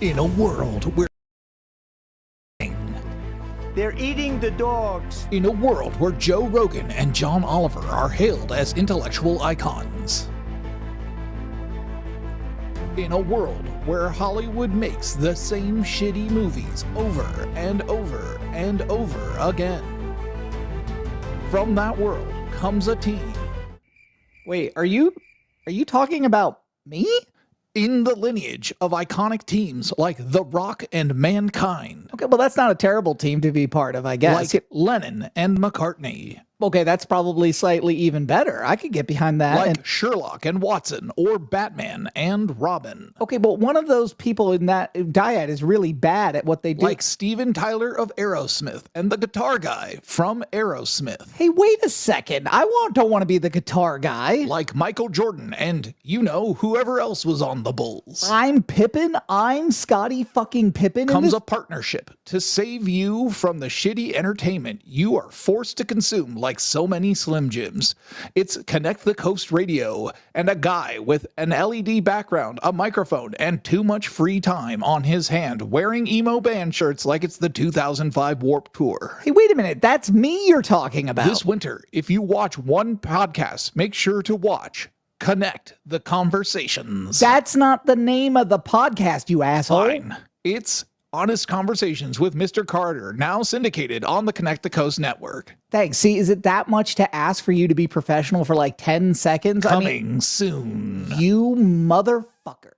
In a world where they're eating the dogs. In a world where Joe Rogan and John Oliver are hailed as intellectual icons. In a world where Hollywood makes the same shitty movies over and over and over again. From that world comes a team. Wait, are you talking about me? In the lineage of iconic teams like The Rock and Mankind. Okay, well, that's not a terrible team to be part of, I guess. Like Lennon and McCartney. Okay, that's probably slightly even better. I could get behind that. Like Sherlock and Watson, or Batman and Robin. Okay, but one of those people in that dyad is really bad at what they do. Like Steven Tyler of Aerosmith and the guitar guy from Aerosmith. Hey, wait a second. Don't want to be the guitar guy. Like Michael Jordan and, whoever else was on the Bulls. I'm Pippen. I'm Scottie fucking Pippen. Comes a partnership to save you from the shitty entertainment you are forced to consume like so many Slim Jims. It's Connect the Coast Radio and a guy with an LED background, a microphone, and too much free time on his hand wearing emo band shirts like it's the 2005 Warped Tour. Hey, wait a minute. That's me you're talking about. This winter, if you watch one podcast, make sure to watch Connect the Conversations. That's not the name of the podcast, you asshole. Fine. It's Honest Conversations with Mr. Carter, now syndicated on the Connect the Coast network. Thanks. See, is it that much to ask for you to be professional for like 10 seconds? Coming soon. You motherfucker.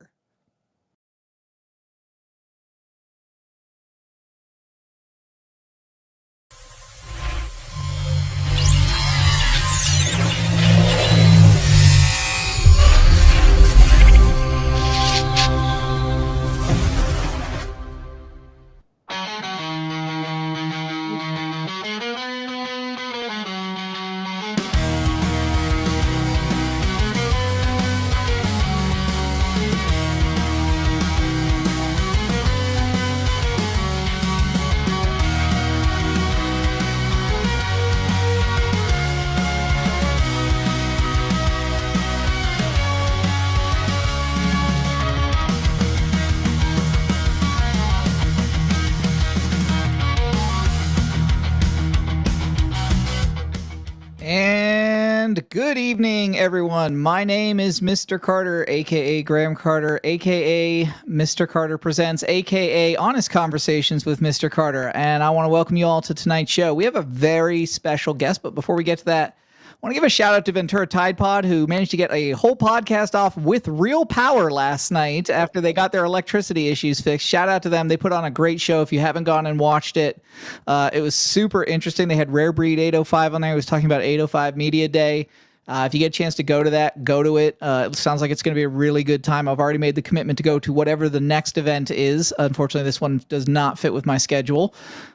And good evening, everyone. My name is Mr. Carter, aka Graham Carter, aka Mr. Carter Presents, aka Honest Conversations with Mr. Carter. And I want to welcome you all to tonight's show. We have a very special guest, but before we get to that, I want to give a shout out to Ventura Tide Pod, who managed to get a whole podcast off with real power last night after they got their electricity issues fixed. Shout out to them. They put on a great show. If you haven't gone and watched it, it was super interesting. They had Rare Breed 805 on there. He was talking about 805 Media Day. If you get a chance to go to that, go to it. It sounds like it's going to be a really good time. I've already made the commitment to go to whatever the next event is. Unfortunately, this one does not fit with my schedule,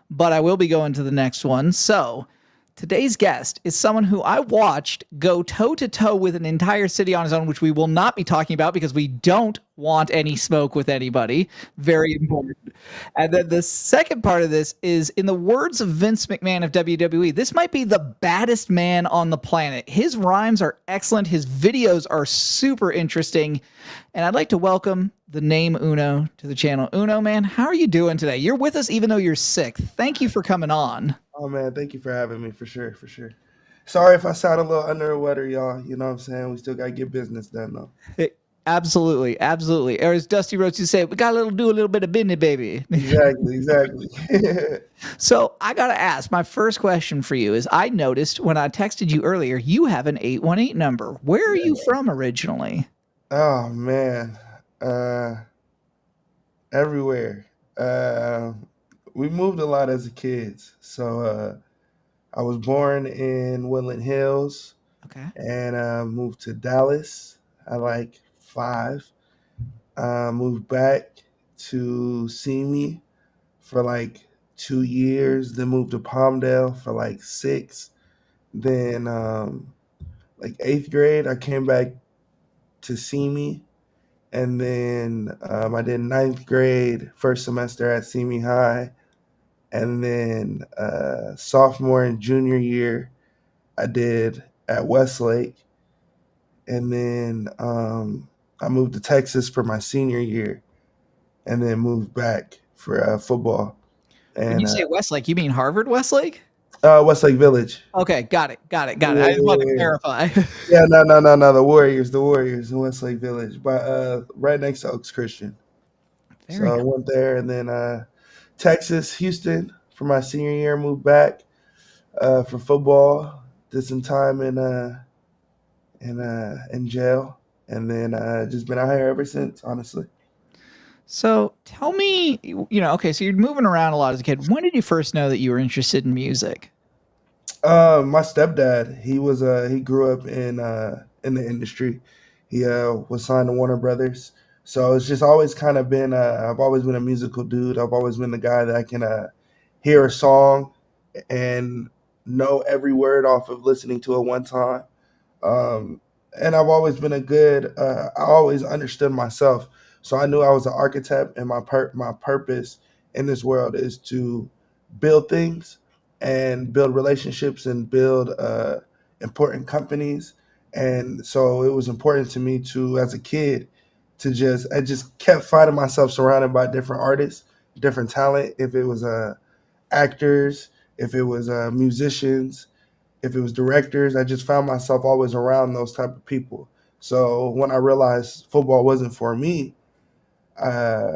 but I will be going to the next one. So today's guest is someone who I watched go toe-to-toe with an entire city on his own, which we will not be talking about because we don't want any smoke with anybody. Very important. And then the second part of this is, in the words of Vince McMahon of WWE, this might be the baddest man on the planet. His rhymes are excellent. His videos are super interesting. And I'd like to welcome the name Uno to the channel. Uno, man, how are you doing today? You're with us even though you're sick. Thank you for coming on. Oh man, thank you for having me, for sure. Sorry if I sound a little under the weather, y'all. You know what I'm saying? We still gotta get business done though. Absolutely. Or as Dusty Rhodes used to say, we gotta do a little bit of business, baby. Exactly. So I gotta ask, my first question for you is, I noticed when I texted you earlier, you have an 818 number. Where are you from originally? Oh man. Everywhere. We moved a lot as a kids. So I was born in Woodland Hills. Okay. And moved to Dallas at like 5. Moved back to Simi for like 2 years, then moved to Palmdale for like 6. Then like 8th grade, I came back to Simi. And then I did 9th grade, first semester at Simi High. And then sophomore and junior year, I did at Westlake. And then I moved to Texas for my senior year. and then moved back for football. When And you say Westlake, you mean Harvard Westlake? Westlake Village. Okay, got it, got it, got it. Yeah, I just wanted to yeah, clarify. yeah. No, no, no, no. The Warriors in Westlake Village, but right next to Oaks Christian. So Very I cool. went there, and then Texas, Houston for my senior year. Moved back for football. Did some time in jail, and then just been out here ever since. Honestly, So tell me, okay, so you're moving around a lot as a kid. When did you first know that you were interested in music? my stepdad, he grew up in the industry. He was signed to Warner Brothers, so it's just always kind of been. I've always been a musical dude. I've always been the guy that can hear a song and know every word off of listening to it one time. um, and I've always been a good. I always understood myself, so I knew I was an architect, and my purpose in this world is to build things and build relationships and build important companies. And so it was important to me to, as a kid, to just I just kept finding myself surrounded by different artists, different talent. If it was actors, if it was musicians, if it was directors, I just found myself always around those type of people. So when I realized football wasn't for me, I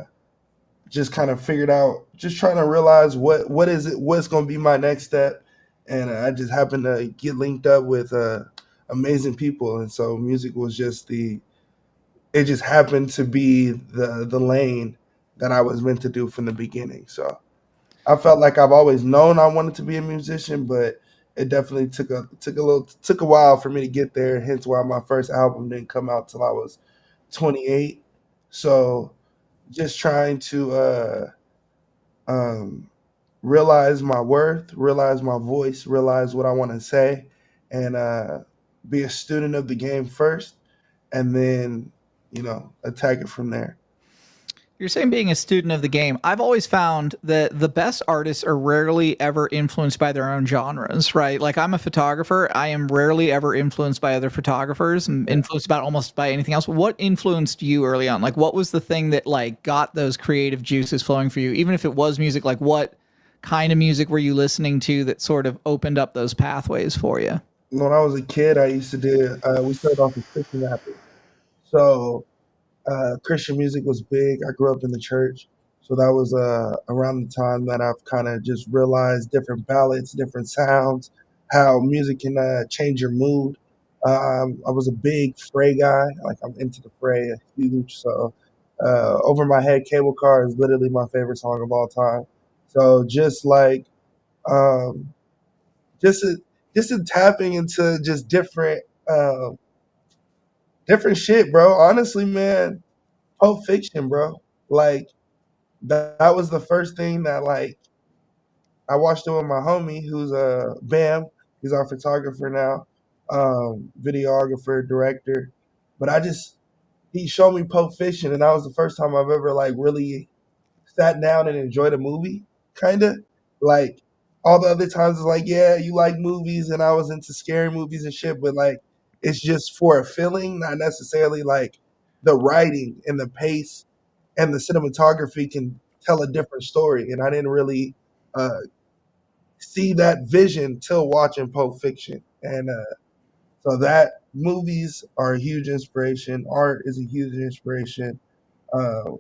just kind of figured out, just trying to realize what is it, what's going to be my next step, and I just happened to get linked up with amazing people, and so music was just it just happened to be the lane that I was meant to do from the beginning. So I felt like I've always known I wanted to be a musician, but it definitely took a while for me to get there. Hence why my first album didn't come out till I was 28. So just trying to um, realize my worth, realize my voice, realize what I want to say, and be a student of the game first, and then attack it from there. You're saying being a student of the game. I've always found that the best artists are rarely ever influenced by their own genres, right? Like I'm a photographer. I am rarely ever influenced by other photographers. I'm Yeah. influenced about almost by anything else. What influenced you early on? Like what was the thing that like got those creative juices flowing for you? Even if it was music, like what kind of music were you listening to that sort of opened up those pathways for you? When I was a kid, I used to do. We started off as Christian rappers, so Christian music was big. I grew up in the church, so that was around the time that I've kind of just realized different ballads, different sounds, how music can change your mood. I was a big Fray guy. Like I'm into the Fray, huge. So "Over My Head" Cable Car is literally my favorite song of all time. So just like um, just a, just a tapping into just different shit, bro. Honestly, man, Pulp Fiction, bro. Like that was the first thing that like I watched it with my homie, who's a Bam. He's our photographer now, videographer, director. But he showed me Pulp Fiction, and that was the first time I've ever like really sat down and enjoyed a movie, kind of. Like all the other times, it's like, yeah, you like movies, and I was into scary movies and shit, but like it's just for a feeling, not necessarily like the writing and the pace and the cinematography can tell a different story. And I didn't really uh, see that vision till watching Pulp Fiction. And so that movies are a huge inspiration. Art is a huge inspiration. Uh,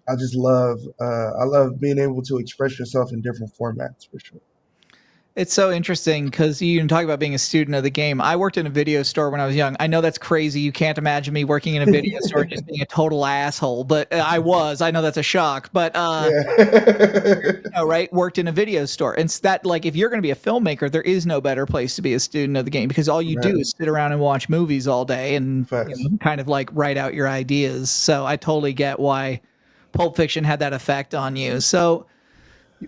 I love being able to express yourself in different formats for sure. It's so interesting because you talk about being a student of the game. I worked in a video store when I was young. I know that's crazy. You can't imagine me working in a video store just being a total asshole, but I was. I know that's a shock, but Yeah. right, worked in a video store. And it's that like if you're going to be a filmmaker, there is no better place to be a student of the game because all you do Right. is sit around and watch movies all day and Facts. kind of like write out your ideas. So I totally get why Pulp Fiction had that effect on you. So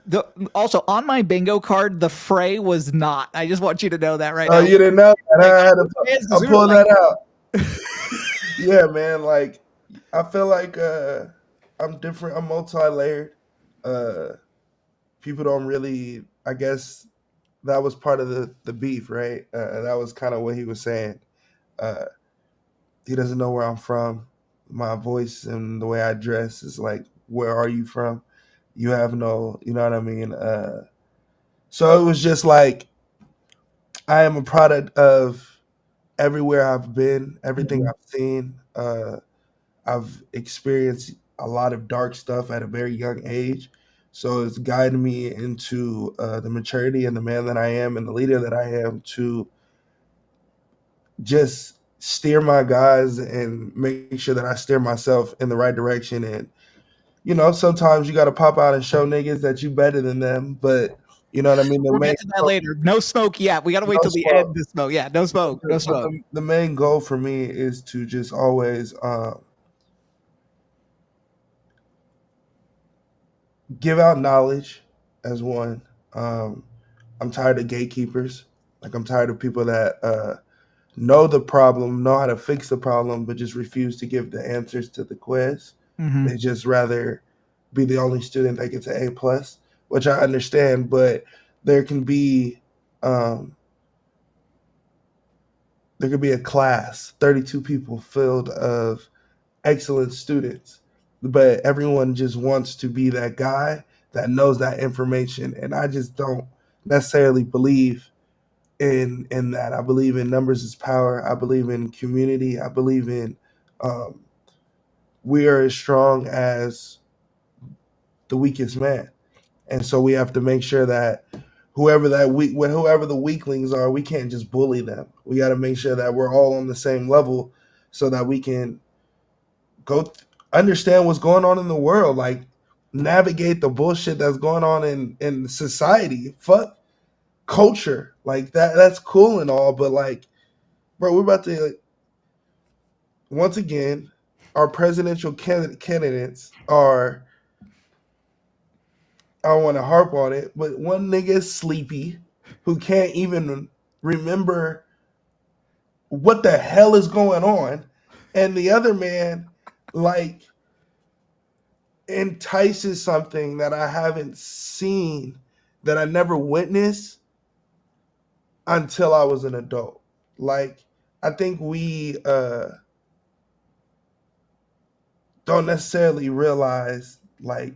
the also on my bingo card, the Fray was not. I just want you to know that right Oh, now. you didn't know that? Like, I had to. because I'm we were pulling like, that out. Yeah, man. Like I feel like I'm different. I'm multi-layered. Uh, People don't really. I guess that was part of the beef, right? That was kind of what he was saying. Uh, he doesn't know where I'm from. my voice and the way I dress is like, where are you from? You have no, you know what I mean? So it was just like, I am a product of everywhere I've been, everything Mhm. I've seen. I've experienced a lot of dark stuff at a very young age. So it's guided me into the maturity and the man that I am and the leader that I am to just steer my guys and make sure that I steer myself in the right direction. And, sometimes you got to pop out and show niggas that you better than them. But, you know what I mean? The We'll main get to that later. No smoke yet. We got to wait no till the smoke. end to smoke. Yeah, no smoke. No But smoke. the main goal for me is to just always give out knowledge as one. Um, I'm tired of gatekeepers. Like, I'm tired of people that know the problem, know how to fix the problem, but just refuse to give the answers to the quiz. Hmm. They just rather be the only student that gets an A+, which I understand. But there can be um, there could be a class, 32 people filled of excellent students, but everyone just wants to be that guy that knows that information, and I just don't necessarily believe in that. I believe in numbers is power. I believe in community. I believe in um, we are as strong as the weakest man, and so we have to make sure that whoever the weaklings are, we can't just bully them. We got to make sure that we're all on the same level, so that we can understand what's going on in the world, like navigate the bullshit that's going on in society. Fuck culture, like that's cool and all, but like, bro, we're about to, like, once again, our presidential candidates are, I don't want to harp on it, but one nigga is sleepy who can't even remember what the hell is going on, and the other man, like, entices something that I haven't seen, that I never witnessed until I was an adult. Like, I think we don't necessarily realize, like,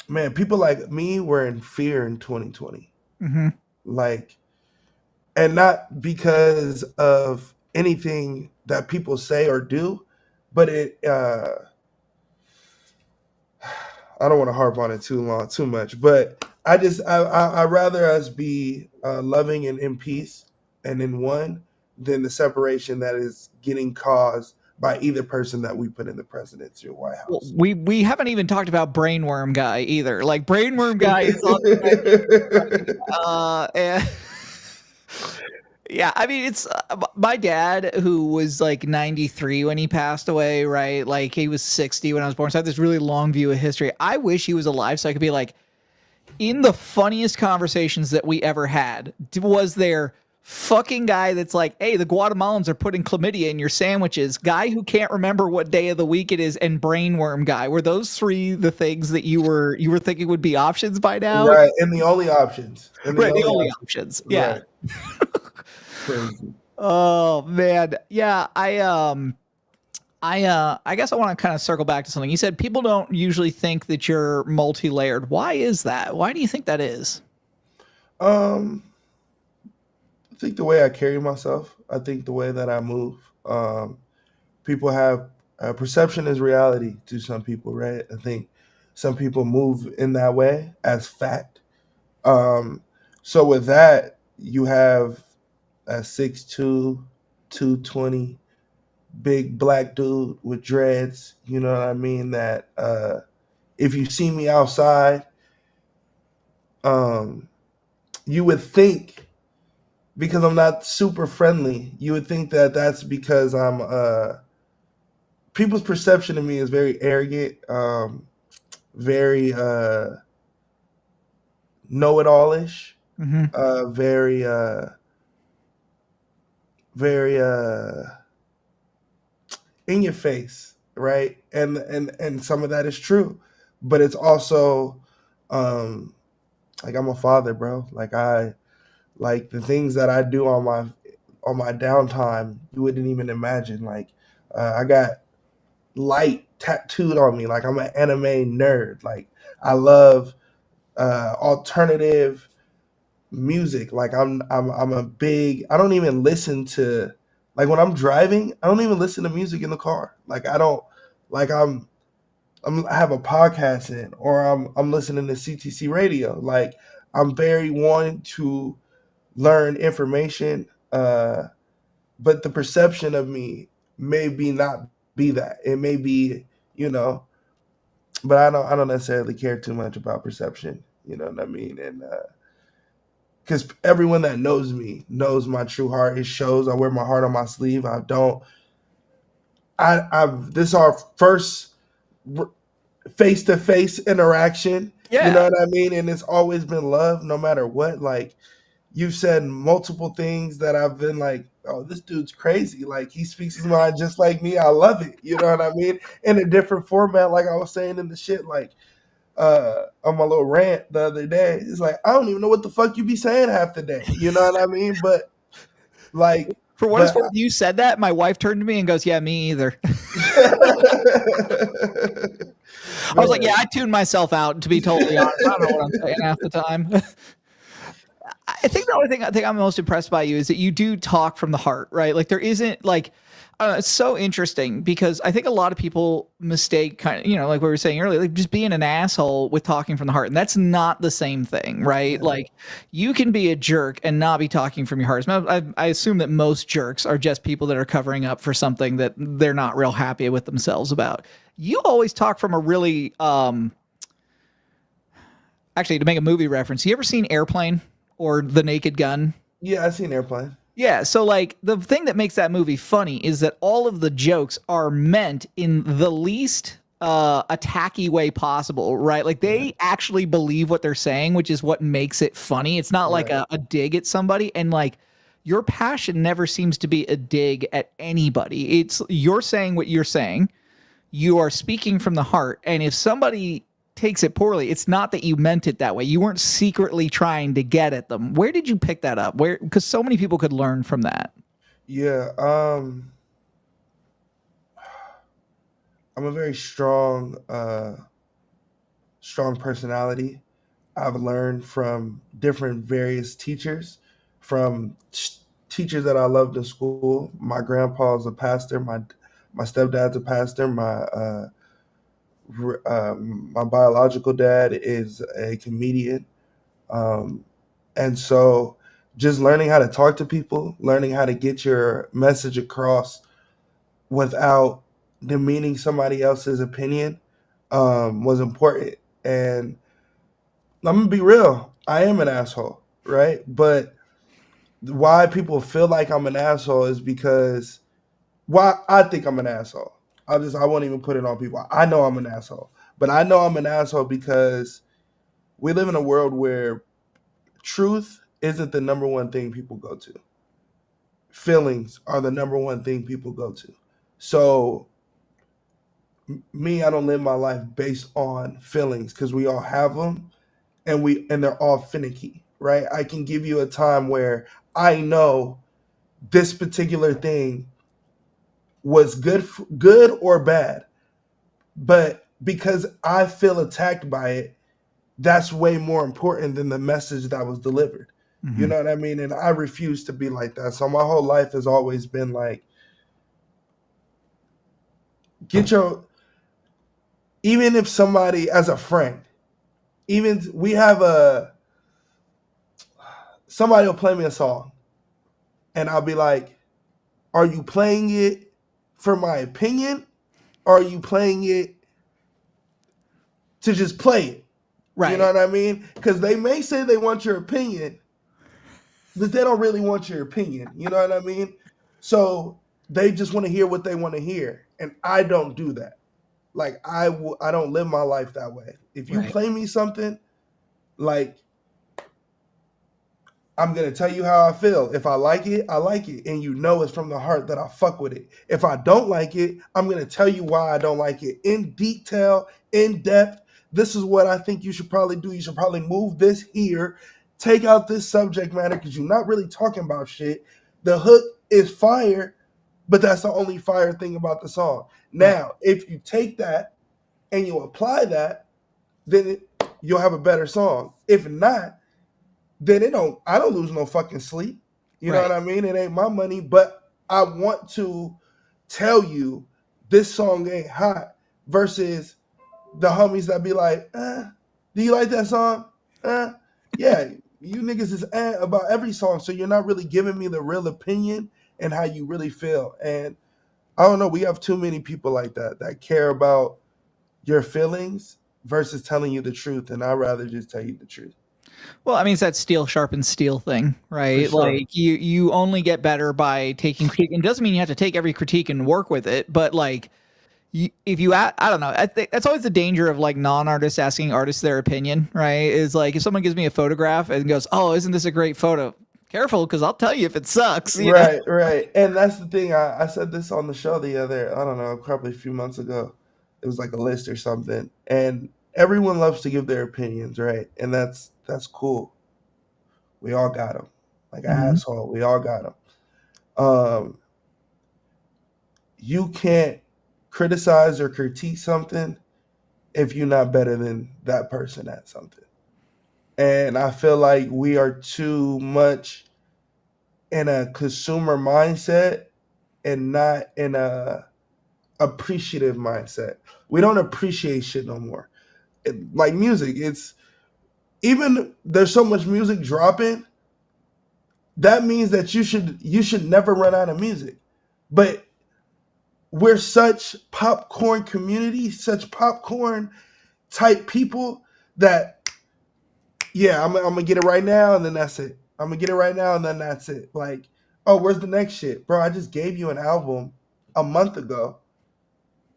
man, people like me were in fear in 2020. Hmm. Like, and not because of anything that people say or do, but I don't want to harp on it too much, but I rather us be loving and in peace and in one than the separation that is getting caused by either person that we put in the presidency or White Well, House. we haven't even talked about Brainworm Guy either. Like Brainworm Guy is on the and yeah, I mean, it's my dad, who was like 93 when he passed away, right? Like he was 60 when I was born. So I have this really long view of history. I wish he was alive so I could be like, in the funniest conversations that we ever had, was there fucking guy that's like, hey, the Guatemalans are putting chlamydia in your sandwiches, guy who can't remember what day of the week it is, and brainworm guy. Were those three the things that you were thinking would be options by now? Right, and the only options, Right, the only options. Yeah. right, crazy. Oh man. Yeah, I guess I want to kind of circle back to something. You said people don't usually think that you're multi-layered. Why is that? Why do you think that is? Um, I think the way I carry myself, I think the way that I move. People have perception is reality to some people, right? I think some people move in that way as fact. Um, so with that, you have a 6'2", 220 big black dude with dreads. You know what I mean? That if you see me outside, um, you would think, because I'm not super friendly, you would think that that's because I'm people's perception of me is very arrogant, very know-it-all-ish, Mm-hmm. very very in your face, right? And some of that is true, but it's also um like, I'm a father, bro. Like, I like the things that I do on my downtime, you wouldn't even imagine. Like, I got light tattooed on me. Like, I'm an anime nerd. Like, I love alternative music. Like, I'm a big. I don't even listen to, like, when I'm driving. I don't even listen to music in the car. Like, I don't, like, I have a podcast in, or I'm listening to CTC radio. Like, I'm very wanting to learn information, but the perception of me may be not be that. It may be, you know, but I don't necessarily care too much about perception. You know what I mean? And because everyone that knows me knows my true heart. It shows. I wear my heart on my sleeve. I don't. This is our first face to face interaction. You know Yeah. what I mean? And it's always been love, no matter what. Like, you've said multiple things that I've been like, oh, this dude's crazy. Like, he speaks his mind just like me. I love it. You know what I mean? In a different format, like I was saying in the shit, like on my little rant the other day. It's like, I don't even know what the fuck you be saying half the day. You know what I mean? But like, For what it's but worth, you said that. My wife turned to me and goes, "Yeah, me either." I was like, "Yeah, man, I tuned myself out. To be totally honest, I don't know what I'm saying half the time." I think the only thing I think I'm most impressed by you is that you do talk from the heart, right? Like there isn't like it's so interesting because I think a lot of people mistake kind of, like we were saying earlier, like just being an asshole with talking from the heart. And that's not the same thing, right? yeah, Like you can be a jerk and not be talking from your heart. I assume that most jerks are just people that are covering up for something that they're not real happy with themselves about. You always talk from a really, actually, to make a movie reference, you ever seen Airplane or The Naked Gun? yeah, I seen Airplane. Yeah, so like the thing that makes that movie funny is that all of the jokes are meant in the least attacky way possible, right? Like Right, they actually believe what they're saying, which is what makes it funny. It's not like right. a dig at somebody, and like your passion never seems to be a dig at anybody. It's you're saying what you're saying. You are speaking from the heart, and if somebody takes it poorly, it's not that you meant it that way. You weren't secretly trying to get at them. Where did you pick that up? Where, because so many people could learn from that. Yeah, I'm a very strong personality. I've learned from different various teachers, from teachers that I loved in school. My grandpa's a pastor. My stepdad's a pastor. My biological dad is a comedian. Um, and so, just learning how to talk to people, learning how to get your message across without demeaning somebody else's opinion, was important. And I'm gonna be real. I am an asshole, right? But why people feel like I'm an asshole is because why I think I'm an asshole. I won't even put it on people. I know I'm an asshole. But I know I'm an asshole because we live in a world where truth isn't the number one thing people go to. Feelings are the number one thing people go to. So me, I don't live my life based on feelings because we all have them, and they're all finicky, right? I can give you a time where I know this particular thing was good or bad, but because I feel attacked by it, that's way more important than the message that was delivered. You Mm-hmm. know what I mean? And I refuse to be like that. So my whole life has always been like, get your, even if somebody as a friend, even we have somebody will play me a song and I'll be like, are you playing it for my opinion? Or are you playing it to just play it? You know Right. what I mean? Because they may say they want your opinion, but they don't really want your opinion. You know what I mean? So they just want to hear what they want to hear, and I don't do that. Like I don't live my life that way. If you Right. play me something, like, I'm gonna tell you how I feel. If I like it, I like it, and you know it's from the heart that I fuck with it. If I don't like it, I'm gonna tell you why I don't like it in detail, in depth. This is what I think you should probably do. You should probably move this here, take out this subject matter because you're not really talking about shit. The hook is fire, but that's the only fire thing about the song. Now, if you take that and you apply that, then you'll have a better song. If not, then I don't lose no fucking sleep. You know Right. what I mean? It ain't my money, but I want to tell you this song ain't hot versus the homies that be like, do you like that song? Yeah, you niggas is about every song, so you're not really giving me the real opinion and how you really feel. And I don't know, we have too many people like that care about your feelings versus telling you the truth, and I'd rather just tell you the truth. Well, I mean, it's that steel sharpens steel thing, For right? sure. Like you only get better by taking critique. And it doesn't mean you have to take every critique and work with it, but like if you I don't know, I think that's always the danger of like non-artists asking artists their opinion, right? Is like if someone gives me a photograph and goes, "Oh, isn't this a great photo?" Careful, because I'll tell you if it sucks. Right, right. And that's the thing. I said this on the show the other, I don't know, probably a few months ago. It was like a list or something. And everyone loves to give their opinions, right? And that's cool. We all got them. Like an Mhm. asshole, we all got them. Um, you can't criticize or critique something if you're not better than that person at something. And I feel like we are too much in a consumer mindset and not in a appreciative mindset. We don't appreciate shit no more. Like music, it's even there's so much music dropping. That means that you should never run out of music. But we're such popcorn community, such popcorn type people that yeah, I'm gonna get it right now and then that's it. I'm gonna get it right now and then that's it. Like, oh, where's the next shit, bro? I just gave you an album a month ago.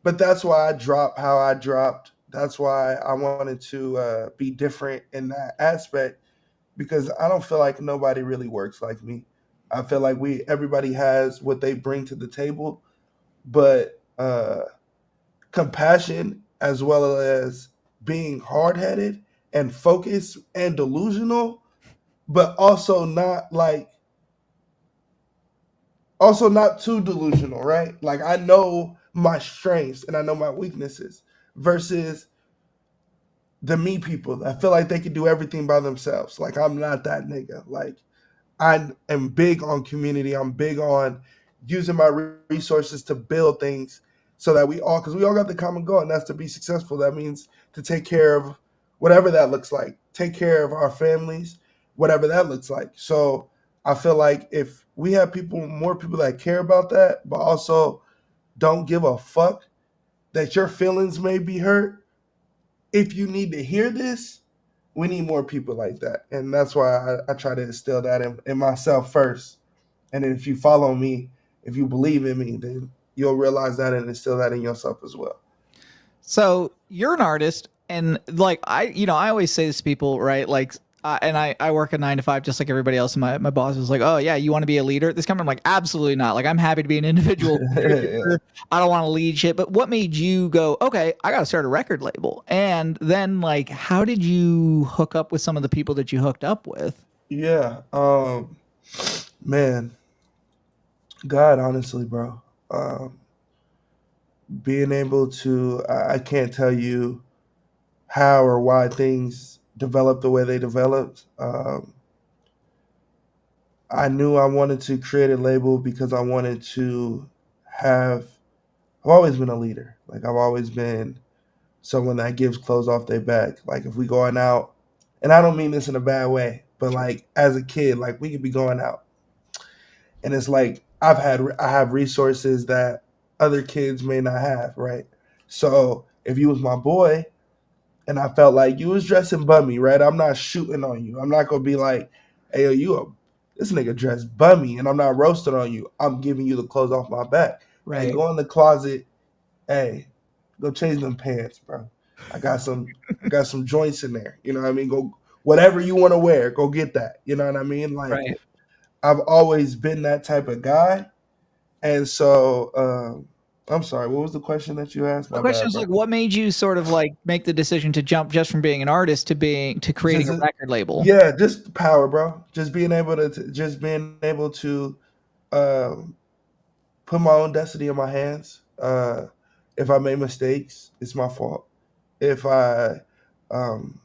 But that's why I dropped how I dropped. That's why I wanted to be different in that aspect because I don't feel like nobody really works like me. I feel like everybody has what they bring to the table, but compassion as well as being hard headed and focused and delusional, but also not too delusional, right? Like I know my strengths and I know my weaknesses versus the me people that feel like they can do everything by themselves. Like I'm not that nigga. Like I am big on community. I'm big on using my resources to build things so that because we all got the common goal, and that's to be successful. That means to take care of whatever that looks like, take care of our families, whatever that looks like. So I feel like if we have more people that care about that, but also don't give a fuck that your feelings may be hurt, if you need to hear this, we need more people like that. And that's why I try to instill that in myself first. And then if you follow me, if you believe in me, then you'll realize that and instill that in yourself as well. So you're an artist, and like I always say this to people, right? Like, and I work a 9 to 5 just like everybody else. And my boss was like, "Oh yeah, you want to be a leader at this company?" I'm like, "Absolutely not. Like, I'm happy to be an individual Yeah. contributor. I don't want to lead shit." But what made you go, "Okay, I got to start a record label"? And then like, how did you hook up with some of the people that you hooked up with? Yeah. Man, God, honestly, bro. Being able to, I can't tell you how or why things developed the way they developed. I knew I wanted to create a label because I wanted to have. I've always been a leader. Like I've always been someone that gives clothes off their back. Like if we going out, and I don't mean this in a bad way, but like as a kid, like we could be going out, and it's like I have resources that other kids may not have, right? So if you was my boy, and I felt like you was dressing bummy, right? I'm not shooting on you. I'm not gonna be like, hey, this nigga dressed bummy, and I'm not roasting on you. I'm giving you the clothes off my back. Hey, Right. go in the closet. Hey, go change them pants, bro. I got some joints in there. You know what I mean? Go whatever you want to wear, go get that. You know what I mean? Like Right. I've always been that type of guy. And so I'm sorry, what was the question that you asked? The My question bad, is bro. like, what made you sort of like make the decision to jump just from being an artist to creating Just a record label? yeah, just power, bro. Just being able to um, put my own destiny in my hands. If I made mistakes, it's my fault. If I um,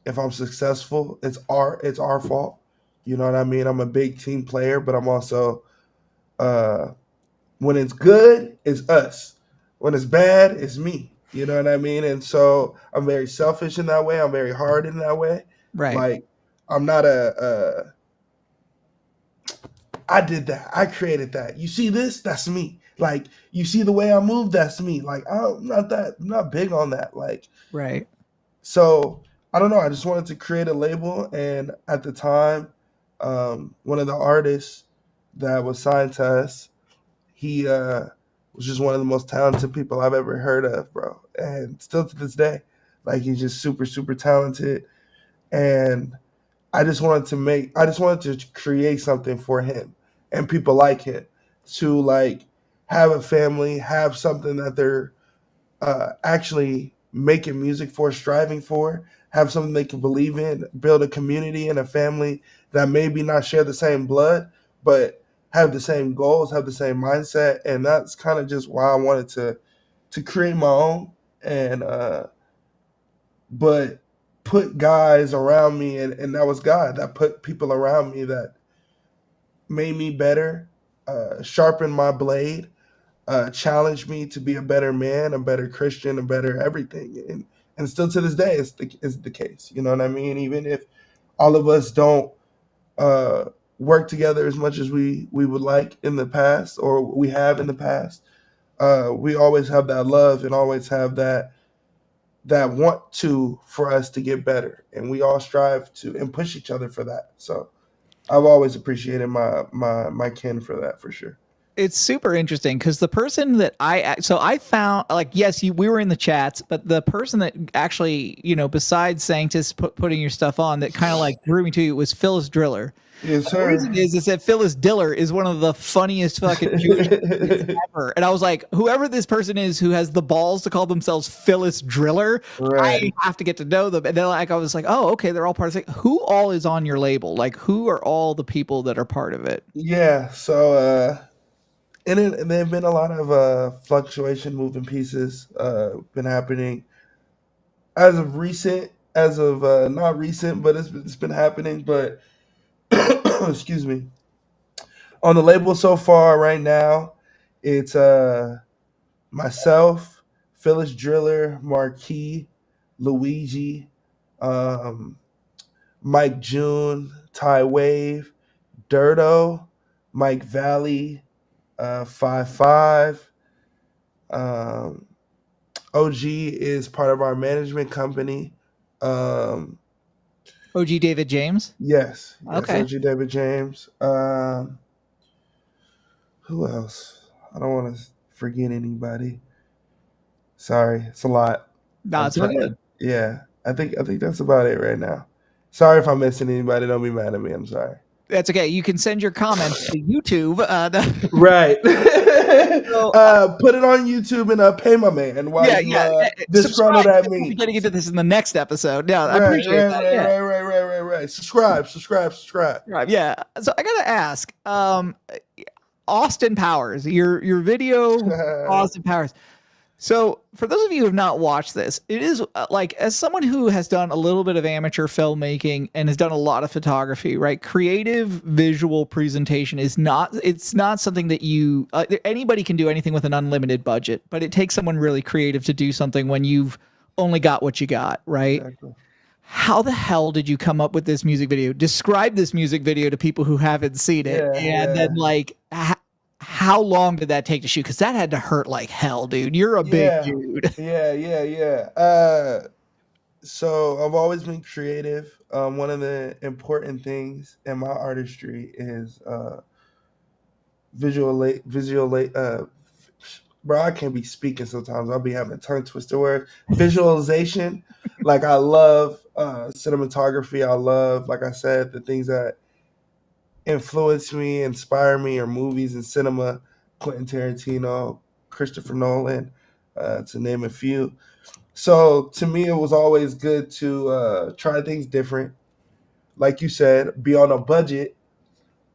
if I'm successful, it's our fault. You know what I mean? I'm a big team player, but I'm also uh, when it's good, it's us. When it's bad, it's me. You know what I mean? And so I'm very selfish in that way. I'm very hard in that way. Right. Like I'm not I did that. I created that. You see this? That's me. Like you see the way I move? That's me. Like I'm not big on that. Like Right. so I don't know. I just wanted to create a label, and at the time, one of the artists that was signed to us, he was just one of the most talented people I've ever heard of, bro. And still to this day, like he's just super, super talented. And I just wanted to create something for him and people like him to like have a family, have something that they're actually making music for, striving for, have something they can believe in, build a community and a family that maybe not share the same blood, but have the same goals, have the same mindset, and that's kind of just why I wanted to create my own and but put guys around me, and that was God that put people around me that made me better, sharpened my blade, challenged me to be a better man, a better Christian, a better everything. And still to this day, is the case. You know what I mean? Even if all of us don't uh, work together as much as we would like in the past, or we have in the past, we always have that love and always have that want to for us to get better, and we all strive to and push each other for that. So I've always appreciated my kin for that for sure. It's super interesting because the person that so I found, like, yes, we were in the chats, but the person that actually, besides Sanctus putting your stuff on, that kind of like drew me to you was Phyllis Driller. Yes, The sir. reason is that Phyllis Diller is one of the funniest fucking Jewish kids ever. And I was like, whoever this person is who has the balls to call themselves Phyllis Driller, Right. I have to get to know them. And then like I was like, oh, okay, they're all part of it. Who all is on your label? Like who are all the people that are part of it? Yeah. So and there have been a lot of fluctuation, moving pieces been happening as of recent, as of not recent, but it's been happening. But excuse me, on the label so far right now, it's myself, Phyllis Driller, Marquis, Luigi, um, Mike June, Ty Wave, Dirto, Mike Valley, 5 Um, OG is part of our management company. Um, OG David James. yes, Okay. OG David James. Who else? I don't want to forget anybody. Sorry, it's a lot. No, I'm it's all trying. good. Yeah, I think that's about it right now. Sorry if I'm missing anybody. Don't be mad at me. I'm sorry. That's okay. You can send your comments to YouTube. Right. So, Put it on YouTube and pay my man while yeah, you yeah. disgruntled Subscribe. at We'll be me. getting into this in the next episode. Yeah, I Right, appreciate right, that. right, Yeah. right, right, right, right, right. Subscribe, subscribe, subscribe. Right. Yeah. So I gotta ask, Austin Powers, your video, Austin Powers. So, for those of you who have not watched this, it is like, as someone who has done a little bit of amateur filmmaking and has done a lot of photography, right? Creative visual presentation is it's not something that anybody can do anything with an unlimited budget, but it takes someone really creative to do something when you've only got what you got, right? Exactly. How the hell did you come up with this music video? Describe this music video to people who haven't seen it. Yeah, And yeah, then, like, how long did that take to shoot? Because that had to hurt like hell, dude. You're a big yeah, dude. yeah, yeah, yeah. So I've always been creative. One of the important things in my artistry is bro, I can't be speaking sometimes. I'll be having tongue twister words. Visualization. Like I love cinematography. I love, like I said, the things that influence me, inspire me, are movies and cinema. Quentin Tarantino, Christopher Nolan, to name a few. So to me, it was always good to try things different. Like you said, be on a budget,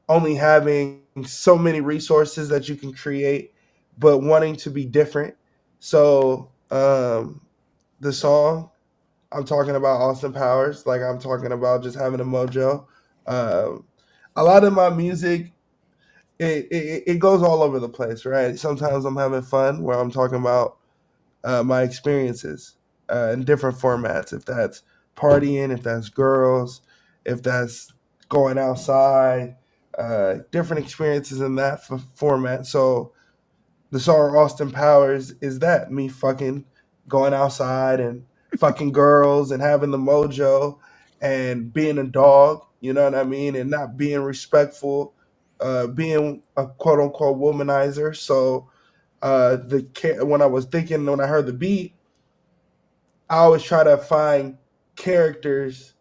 only having so many resources that you can create, but wanting to be different. So the song I'm talking about Austin Powers, like I'm talking about just having a mojo. Um, a lot of my music it goes all over the place, right? Sometimes I'm having fun where I'm talking about my experiences in different formats. If that's partying, if that's girls, if that's going outside, different experiences in that format. So the song Austin Powers is that me fucking going outside and fucking girls and having the mojo and being a dog, you know what I mean, and not being respectful, being a quote unquote womanizer. So when I was thinking when I heard the beat, I always try to find characters.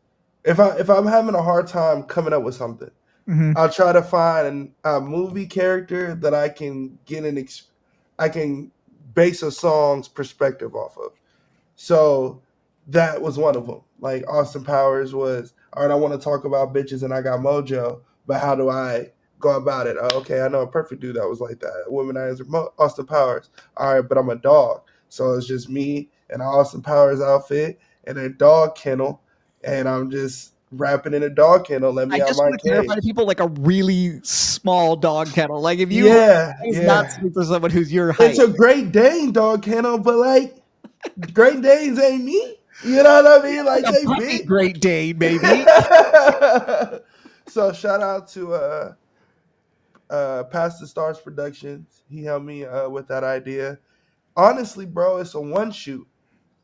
If I'm having a hard time coming up with something, Hmm. I'll try to find a movie character that I can I can base a song's perspective off of. So that was one of them. Like Austin Powers was, all right, I want to talk about bitches and I got mojo, but how do I go about it? Oh, okay, I know a perfect dude that was like that. Womanizer Austin Powers. All right, but I'm a dog. So it's just me and an Austin Powers outfit and a dog kennel, and I'm just rapping in a dog kennel. Let I me out just my want to clarify to cage. people like a really small dog kennel. Like if you Yeah, is not yeah. speak for someone who's your It's height. a Great Dane dog kennel, but like Great Danes ain't me. You know what I mean? Like Like a they puppy big. Great Dane, maybe. So shout out to Past the Stars Productions. He helped me with that idea. Honestly, bro, it's a one shoot.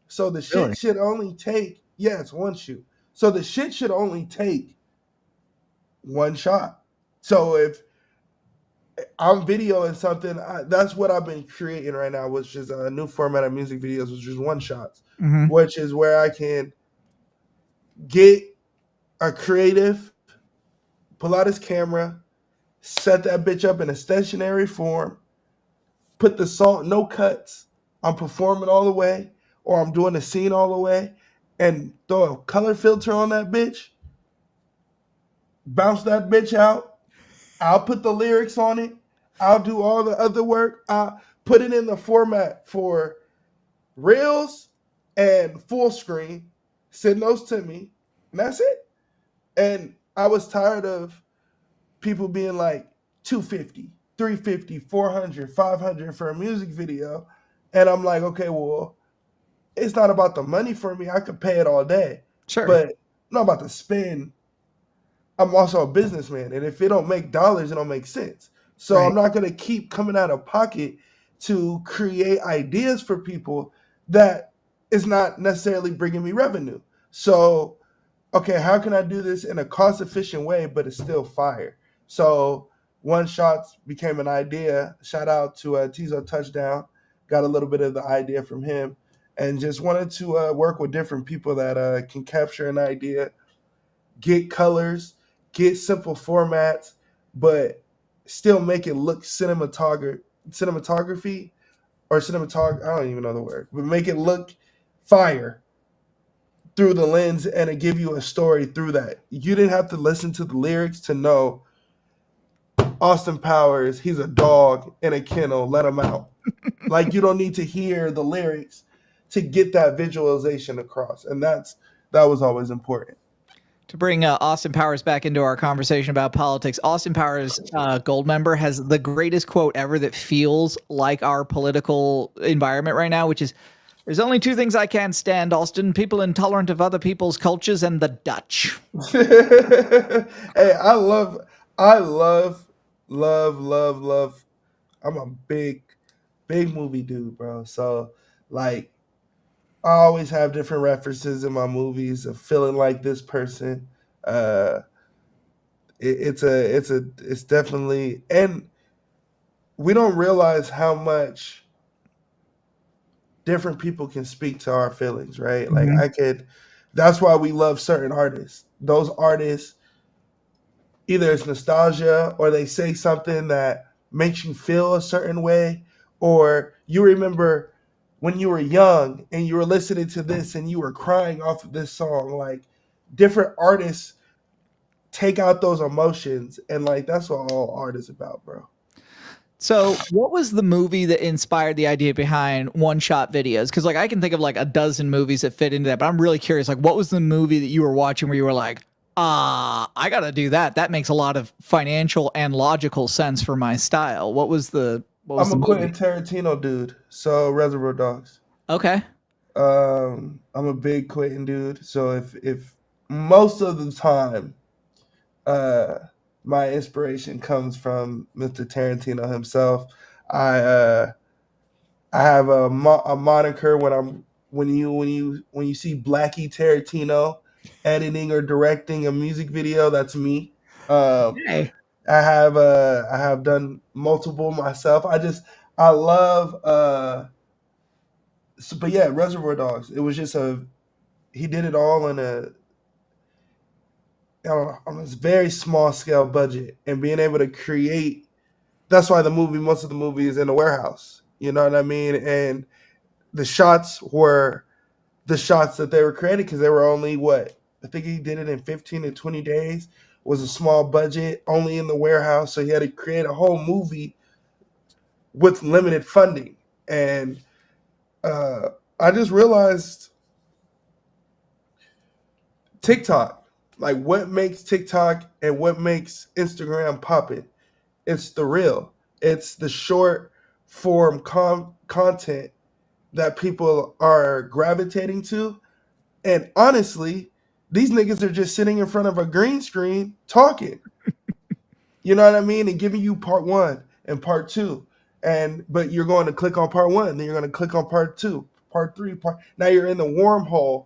So the Really? shit should only take it's one shoot. So the shit should only take one shot. So if I'm videoing something, that's what I've been creating right now, which is a new format of music videos, which is one shots, Hmm. which is where I can get a creative, pull out his camera, set that bitch up in a stationary form, put the song, no cuts. I'm performing all the way, or I'm doing the scene all the way, and throw a color filter on that bitch, bounce that bitch out. I'll put the lyrics on it. I'll do all the other work. I'll put it in the format for reels and full screen. Send those to me, and that's it. And I was tired of people being like 250, 350, 400, 500 for a music video. And I'm like, okay, well, it's not about the money for me. I could pay it all day, Sure. but I'm not about to spend. I'm also a businessman. And if it don't make dollars, it don't make sense. So I'm Right. not going to keep coming out of pocket to create ideas for people that is not necessarily bringing me revenue. So okay, how can I do this in a cost efficient way, but it's still fire? So one shots became an idea. Shout out to Tizo Touchdown. Got a little bit of the idea from him, and just wanted to work with different people that can capture an idea, get colors, get simple formats, but still make it look cinematography or cinematog. I don't even know the word, but make it look fire through the lens and it give you a story through that. You didn't have to listen to the lyrics to know Austin Powers, he's a dog in a kennel, let him out. Like you don't need to hear the lyrics to get that visualization across. And that was always important. To bring Austin Powers back into our conversation about politics, Austin Powers, gold member, has the greatest quote ever that feels like our political environment right now, which is, "There's only two things I can't stand, Austin: people intolerant of other people's cultures and the Dutch." Hey, I love, love. I'm a big movie dude, bro. So like I always have different references in my movies of feeling like this person. Uh, it's definitely, and we don't realize how much different people can speak to our feelings, right? Like Mhm. I could, that's why we love certain artists. Those artists, either it's nostalgia or they say something that makes you feel a certain way, or you remember when you were young and you were listening to this and you were crying off of this song. Like different artists take out those emotions, and like that's what all art is about, bro. So, what was the movie that inspired the idea behind one-shot videos? Because, like, I can think of like a dozen movies that fit into that, but I'm really curious. Like, what was the movie that you were watching where you were like, I gotta do that. That makes a lot of financial and logical sense for my style. What was I'm the a movie? Quentin Tarantino dude, so Reservoir Dogs. Okay. I'm a big Quentin dude, so if most of the time, uh, my inspiration comes from Mr. Tarantino himself. I uh, I have a moniker when you see Blackie Tarantino editing or directing a music video. That's me. Um, Hey. I have done multiple myself. I love but yeah, Reservoir Dogs. It was just a he did it all on on this very small scale budget and being able to create. That's why most of the movie is in a warehouse. You know what I mean? And the shots were the shots that they were created because they were only what I think he did it in 15 to 20 days. Was a small budget, only in the warehouse, so he had to create a whole movie with limited funding. And uh, I just realized TikTok, like what makes TikTok and what makes Instagram popping. It's the real. It's the short form content that people are gravitating to. And honestly, these niggas are just sitting in front of a green screen talking. You know what I mean? And giving you part one and part two. But you're going to click on part one, then you're going to click on part two, part three, now you're in the wormhole.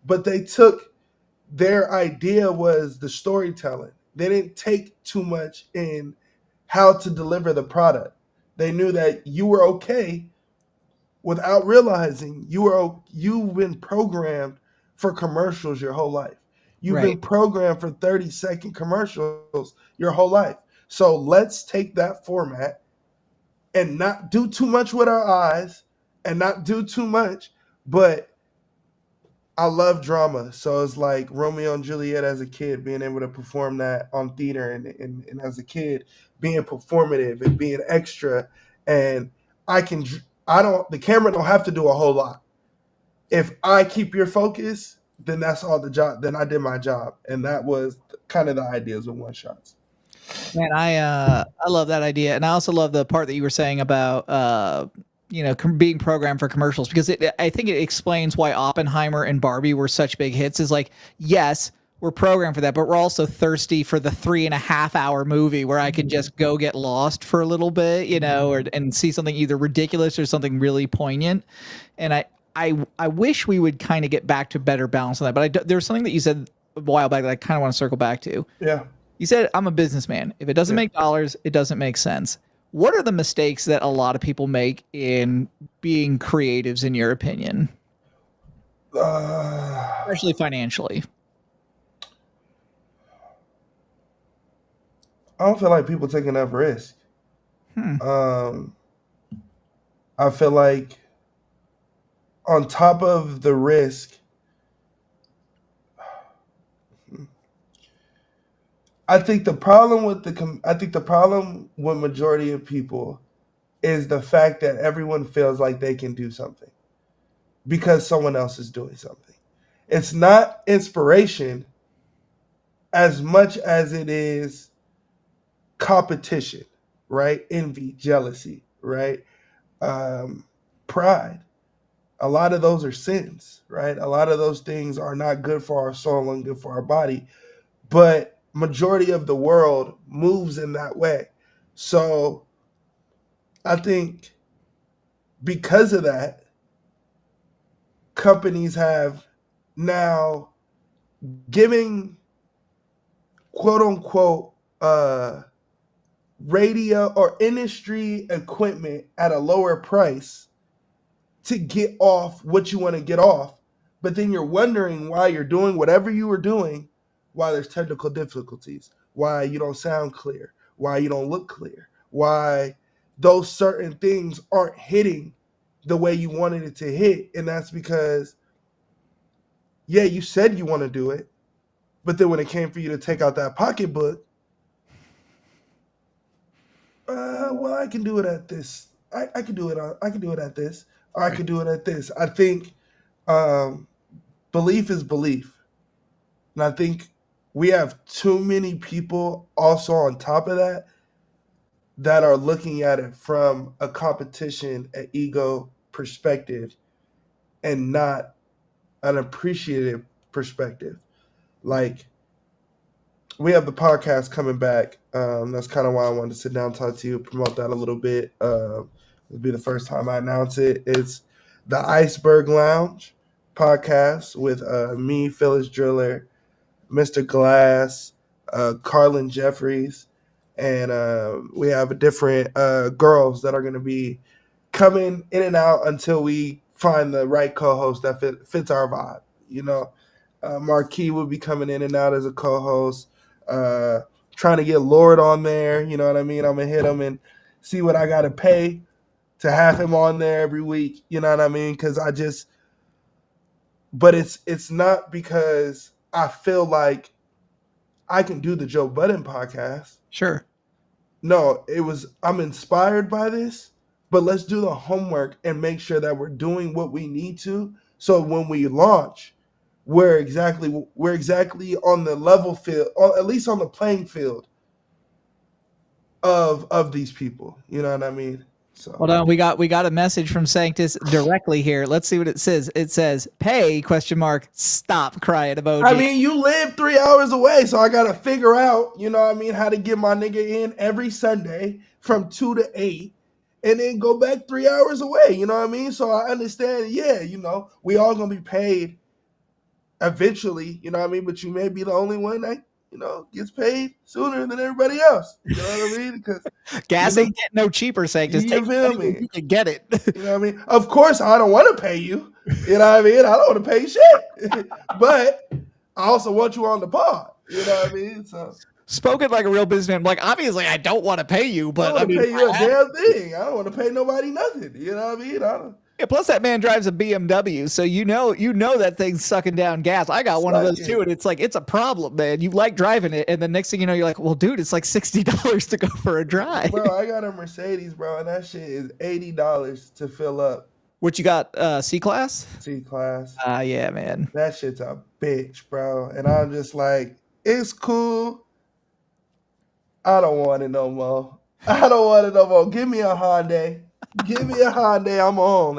But they took their idea was the storytelling. They didn't take too much in how to deliver the product. They knew that you were okay without realizing you've been programmed for commercials your whole life. You've been Right. programmed for 30-second commercials your whole life. So let's take that format and not do too much with our eyes and not do too much, but I love drama. So it's like Romeo and Juliet as a kid, being able to perform that on theater and as a kid, being performative and being extra. And I can, the camera don't have to do a whole lot. If I keep your focus, then that's all the job. Then I did my job. And that was kind of the ideas of one shots. Man, I love that idea, and I also love the part that you were saying about being programmed for commercials because I think it explains why Oppenheimer and Barbie were such big hits. Is like, yes, we're programmed for that, but we're also thirsty for the 3.5 hour movie where I can just go get lost for a little bit, and see something either ridiculous or something really poignant. And I wish we would kind of get back to better balance on that. But there's something that you said a while back that I kind of want to circle back to. Yeah. You said, I'm a businessman. If it doesn't make dollars, it doesn't make sense. What are the mistakes that a lot of people make in being creatives, in your opinion, especially financially? I don't feel like people take enough risk. I feel like on top of the risk, I think the problem with majority of people is the fact that everyone feels like they can do something because someone else is doing something. It's not inspiration as much as it is competition, right? Envy, jealousy, right? Um, Pride. A lot of those are sins, right? A lot of those things are not good for our soul and good for our body. But majority of the world moves in that way. So I think because of that, companies have now giving quote unquote radio or industry equipment at a lower price to get off what you want to get off. But then you're wondering why you're doing whatever you were doing, why there's technical difficulties, why you don't sound clear, why you don't look clear, why those certain things aren't hitting the way you wanted it to hit. And that's because, yeah, you said you want to do it, But then when it came for you to take out that pocketbook, well, I can do it at this. I can do it. I can do it at this. Or I can do it at this. I think um, belief is belief, and I think we have too many people also on top of that are looking at it from a competition, an ego perspective, and not an appreciative perspective. Like we have the podcast coming back. That's kind of why I wanted to sit down and talk to you, promote that a little bit. It'll be the first time I announce it. It's the Iceberg Lounge podcast with me, Phyllis Driller, Mr. Glass, Carlin Jeffries, and we have different girls that are going to be coming in and out until we find the right co-host that fits our vibe. You know, Marquis will be coming in and out as a co-host. Trying to get Lord on there. You know what I mean? I'm gonna hit him and see what I gotta pay to have him on there every week. You know what I mean? Because but it's not because I feel like I can do the Joe Budden podcast. Sure. No, I'm inspired by this, but let's do the homework and make sure that we're doing what we need to. So when we launch, we're exactly on the level field, or at least on the playing field of these people. You know what I mean? So Hold on, we got a message from Sanctus directly here. Let's see what it says. It says, "Pay?" ? Stop crying emoji. I mean, you live 3 hours away, so I gotta figure out, you know what I mean, how to get my nigga in every Sunday from 2 to 8, and then go back 3 hours away. You know what I mean? So I understand. Yeah, you know, we all gonna be paid eventually. You know what I mean? But you may be the only one that gets paid sooner than everybody else. You know what I mean? Because gas ain't getting no cheaper, Sanctus. You feel me? You can get it. You know what I mean? Of course, I don't want to pay you. You know what I mean? I don't want to pay you shit. But I also want you on the pod. You know what I mean? So spoken like a real businessman. Like, obviously, I don't want to pay you, but I don't want to pay you a damn thing. I don't want to pay nobody nothing. You know what I mean? Yeah, plus that man drives a BMW, so you know that thing's sucking down gas. I got one of those too, and it's a problem, man. You like driving it, and the next thing you know, you're like, well, dude, it's like $60 to go for a drive. Bro, I got a Mercedes, bro, and that shit is $80 to fill up. What you got? C-Class? C-Class. Yeah, man. That shit's a bitch, bro. And I'm just like, it's cool. I don't want it no more. Give me a Hyundai. Give me a Hyundai. I'm on.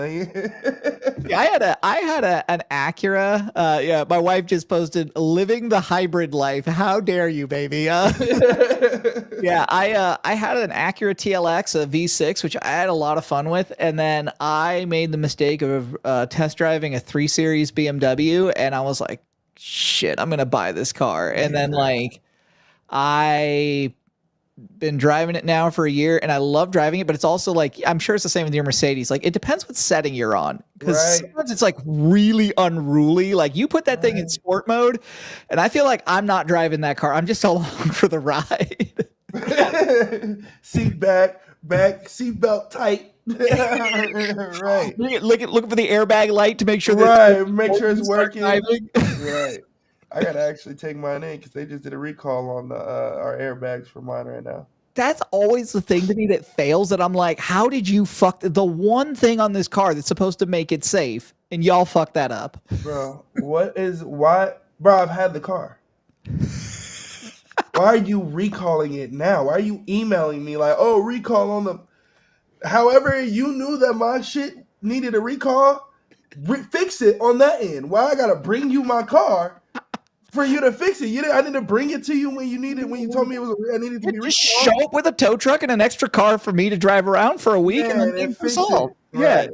Yeah, I had an Acura. Yeah, my wife just posted living the hybrid life. How dare you, baby? Yeah, I had an Acura TLX, a V6, which I had a lot of fun with, and then I made the mistake of test driving a 3 Series BMW, and I was like, shit, I'm gonna buy this car, and then I been driving it now for a year, and I love driving it, but it's also like, I'm sure it's the same with your Mercedes. Like, it depends what setting you're on, because sometimes it's like really unruly. Like, you put that thing in sport mode, and I feel like I'm not driving that car. I'm just along for the ride. Seat back, seat belt tight. Right. Looking for the airbag light to make sure make sure it's working. Right. I gotta actually take mine in because they just did a recall on our airbags for mine right now. That's always the thing to me that fails, that I'm like, how did you fuck the one thing on this car that's supposed to make it safe, and y'all fucked that up? Bro, why? Bro, I've had the car. Why are you recalling it now? Why are you emailing me like, oh, recall on the... However, you knew that my shit needed a recall, fix it on that end. Why I gotta bring you my car for you to fix it? I didn't bring it to you when you needed, when you told me I needed to be recalled. Show up with a tow truck and an extra car for me to drive around for a week, and then fix it. Right.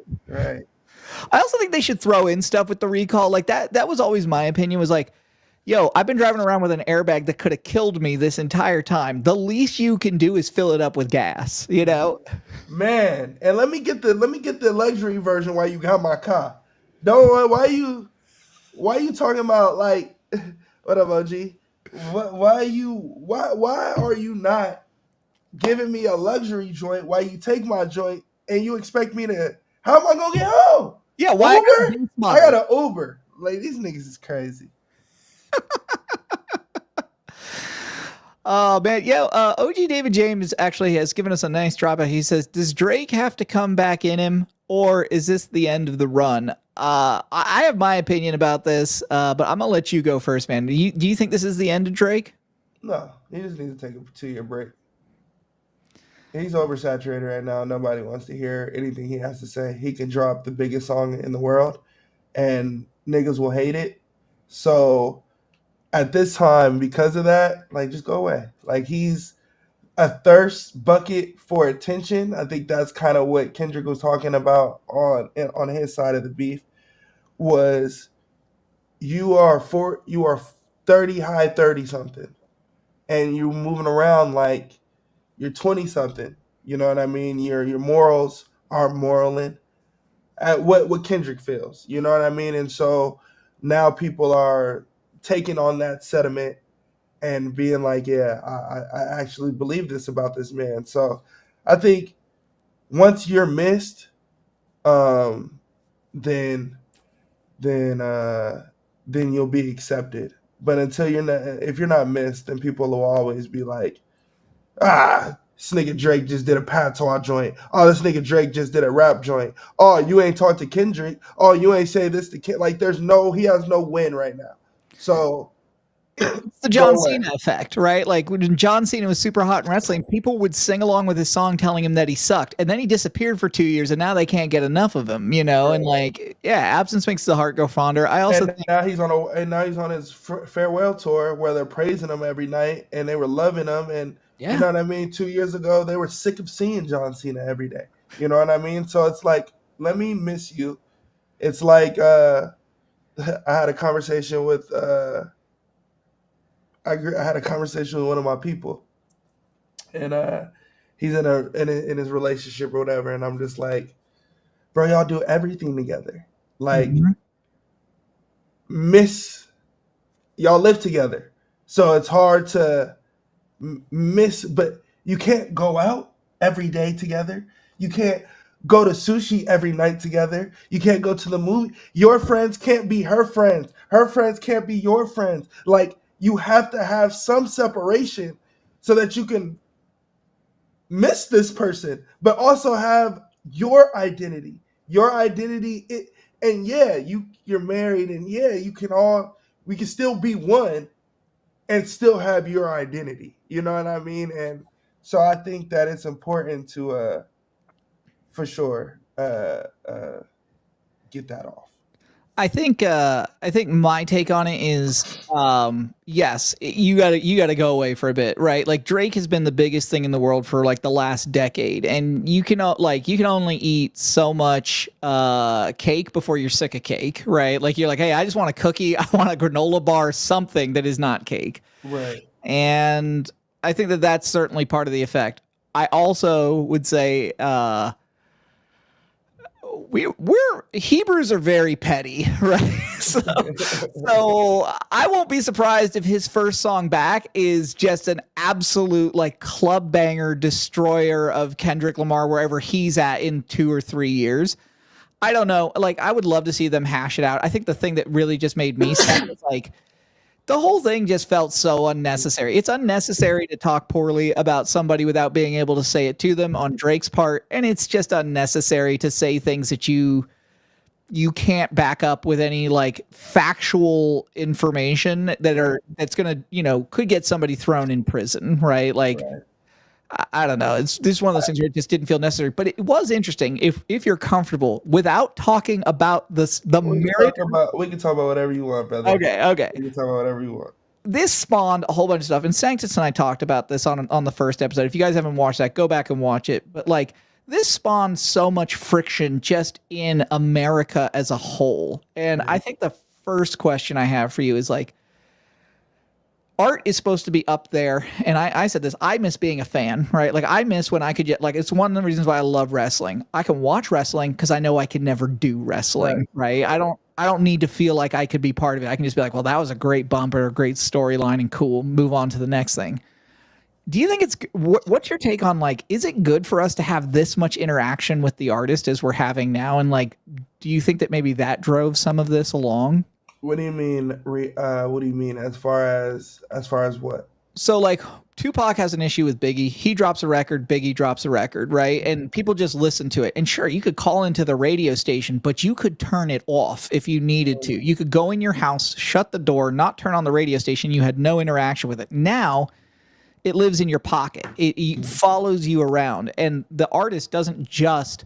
I also think they should throw in stuff with the recall. Like that was always my opinion, was like, yo, I've been driving around with an airbag that could have killed me this entire time. The least you can do is fill it up with gas, you know? Man, and let me get the luxury version while you got my car. Don't why you talking about like what up, OG? Why are you not giving me a luxury joint while you take my joint and you expect me to? How am I gonna get home? Yeah, why? Uber? I got an Uber. Like, these niggas is crazy. Oh man, yeah. OG David James actually has given us a nice drop out. He says, "Does Drake have to come back in him, or is this the end of the run?" I have my opinion about this, but I'm gonna let you go first, man. Do you think this is the end of Drake? No, he just needs to take a 2 year break. He's oversaturated right now. Nobody wants to hear anything he has to say. He can drop the biggest song in the world, and niggas will hate it. So at this time, because of that, like, just go away. Like, he's a thirst bucket for attention. I think that's kind of what Kendrick was talking about on his side of the beef. Was you are 30, high 30 something, and you're moving around like you're 20 something. You know what I mean? Your morals aren't moraling at what Kendrick feels. You know what I mean? And so now people are taking on that sentiment and being like, yeah, I actually believe this about this man. So I think once you're missed, um, then then then you'll be accepted. But until you're not, if you're not missed, then people will always be like, this nigga Drake just did a patois joint. Oh, this nigga Drake just did a rap joint. Oh, you ain't talked to Kendrick. Oh, you ain't say this to Kendrick. Like, he has no win right now. So It's the go John away. Cena effect, right? Like when John Cena was super hot in wrestling, people would sing along with his song telling him that he sucked. And then he disappeared for 2 years and now they can't get enough of him, you know? And like, yeah, absence makes the heart go fonder. I also think, And now he's on his farewell tour where they're praising him every night and they were loving him. And you yeah, know what I mean? 2 years ago, they were sick of seeing John Cena every day. You know what I mean? So it's like, let me miss you. It's like I had a conversation with I had a conversation with one of my people, and he's in his relationship or whatever, and I'm just like, bro, y'all do everything together. Like, Mhm. miss y'all live together, so it's hard to miss. But you can't go out every day together. You can't go to sushi every night together. You can't go to the movie. Your friends can't be her friends. Her friends can't be your friends. Like, you have to have some separation so that you can miss this person, but also have your identity. Your identity and yeah, you're married, and yeah, we can still be one and still have your identity. You know what I mean? And so I think that it's important to for sure get that off. I think my take on it is yes, you got to go away for a bit, right? Like Drake has been the biggest thing in the world for like the last decade, and you can only eat so much cake before you're sick of cake, right? Like you're like, "Hey, I just want a cookie, I want a granola bar, something that is not cake." Right. And I think that that's certainly part of the effect. I also would say we're Hebrews are very petty, right? So I won't be surprised if his first song back is just an absolute like club banger destroyer of Kendrick Lamar wherever he's at in 2 or 3 years. I don't know. Like I would love to see them hash it out. I think the thing that really just made me sad was like the whole thing just felt so unnecessary. It's unnecessary to talk poorly about somebody without being able to say it to them on Drake's part, and it's just unnecessary to say things that you can't back up with any like factual information that's gonna could get somebody thrown in prison, right? Like Right. I don't know. It's this is one of those things where it just didn't feel necessary. But it was interesting if you're comfortable without talking about the merit. We can talk about whatever you want, brother. Okay. We can talk about whatever you want. This spawned a whole bunch of stuff, and Sanctus and I talked about this on the first episode. If you guys haven't watched that, go back and watch it. But like this spawned so much friction just in America as a whole. And I think the first question I have for you is like, art is supposed to be up there, and I said this, I miss being a fan, right? Like I miss when I could get, like, it's one of the reasons why I love wrestling. I can watch wrestling because I know I can never do wrestling, right? I don't need to feel like I could be part of it. I can just be like, well, that was a great bump or a great storyline and cool, move on to the next thing. Do you think what's your take on, like, is it good for us to have this much interaction with the artist as we're having now? And like, do you think that maybe that drove some of this along? What do you mean? What do you mean as far as what? So like Tupac has an issue with Biggie. He drops a record, Biggie drops a record, right? And people just listen to it. And sure, you could call into the radio station, but you could turn it off if you needed to. You could go in your house, shut the door, not turn on the radio station. You had no interaction with it. Now it lives in your pocket. It follows you around. And the artist doesn't just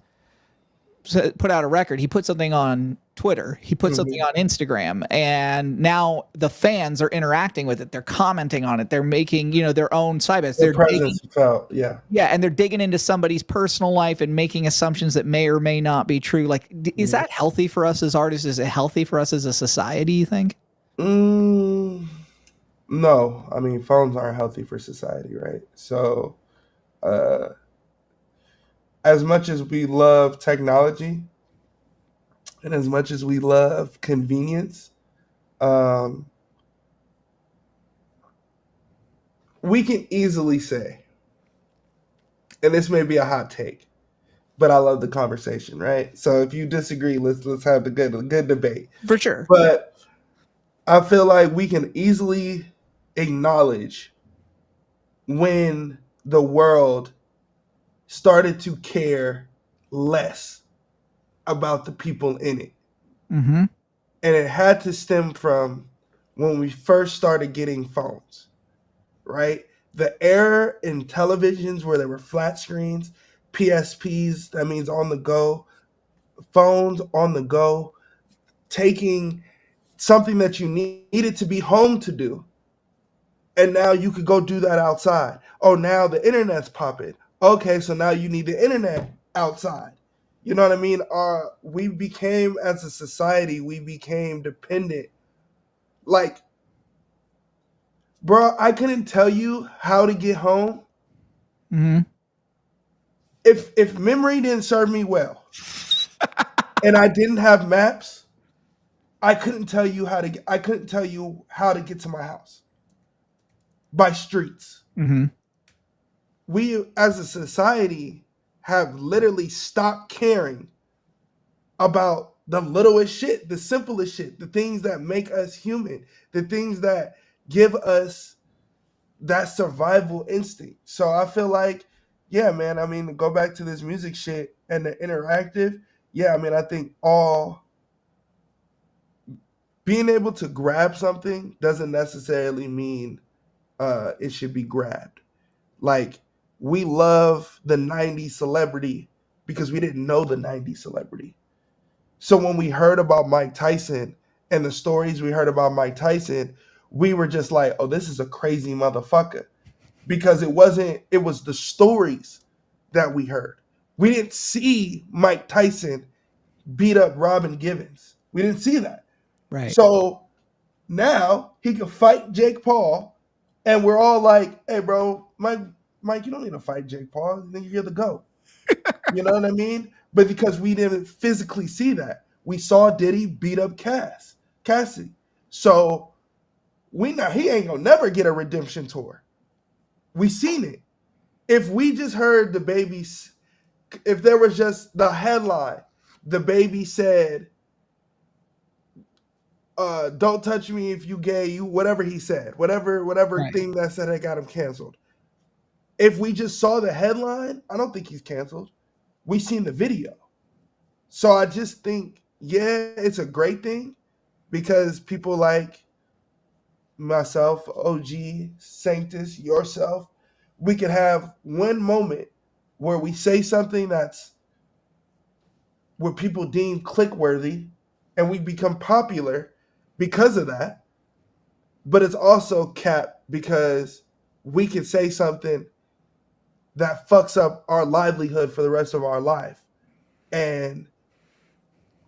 put out a record. He put something on Twitter. He put something on Instagram, and now the fans are interacting with it. They're commenting on it. They're making, you know, their own side bets. Their presence felt, yeah. Yeah, and they're digging into somebody's personal life and making assumptions that may or may not be true. Like, is that healthy for us as artists? Is it healthy for us as a society, you think? No. I mean, phones aren't healthy for society, right? So, as much as we love technology and as much as we love convenience, we can easily say, and this may be a hot take, but I love the conversation, right? So if you disagree, let's have the good debate. For sure. But I feel like we can easily acknowledge when the world started to care less about the people in it. Mm-hmm. And it had to stem from when we first started getting phones, right? The era in televisions where there were flat screens, PSPs, that means on the go, phones on the go, taking something that you needed to be home to do. And now you could go do that outside. Oh, now the internet's popping. Okay, so now you need the internet outside. You know what I mean? We became, as a society, we became dependent. Like, bro, I couldn't tell you how to get home. Mm-hmm. If memory didn't serve me well and I didn't have maps, I couldn't tell you how to get to my house by streets. Mm-hmm. We as a society have literally stopped caring about the littlest shit, the simplest shit, the things that make us human, the things that give us that survival instinct. So I feel like, yeah, man, I mean, go back to this music shit and the interactive. Yeah, I mean, I think all being able to grab something doesn't necessarily mean it should be grabbed. Like, we love the 90s celebrity because we didn't know the 90s celebrity. So when we heard about Mike Tyson and the stories we heard about Mike Tyson, we were just like, oh, this is a crazy motherfucker. Because it was the stories that we heard. We didn't see Mike Tyson beat up Robin Givens. We didn't see that. Right. So now he can fight Jake Paul, and we're all like, hey, bro, Mike, you don't need to fight Jake Paul. Then you're the GOAT. You know what I mean? But because we didn't physically see that, we saw Diddy beat up Cassidy. So he ain't gonna never get a redemption tour. We seen it. If we just heard if there was just the headline, the baby said, don't touch me if you gay, you whatever he said, whatever Right. thing that said that got him canceled. If we just saw the headline, I don't think he's canceled. We seen the video. So I just think, yeah, it's a great thing because people like myself, OG, Sanctus, yourself, we could have one moment where we say something that's where people deem click worthy and we become popular because of that. But it's also capped because we can say something that fucks up our livelihood for the rest of our life. And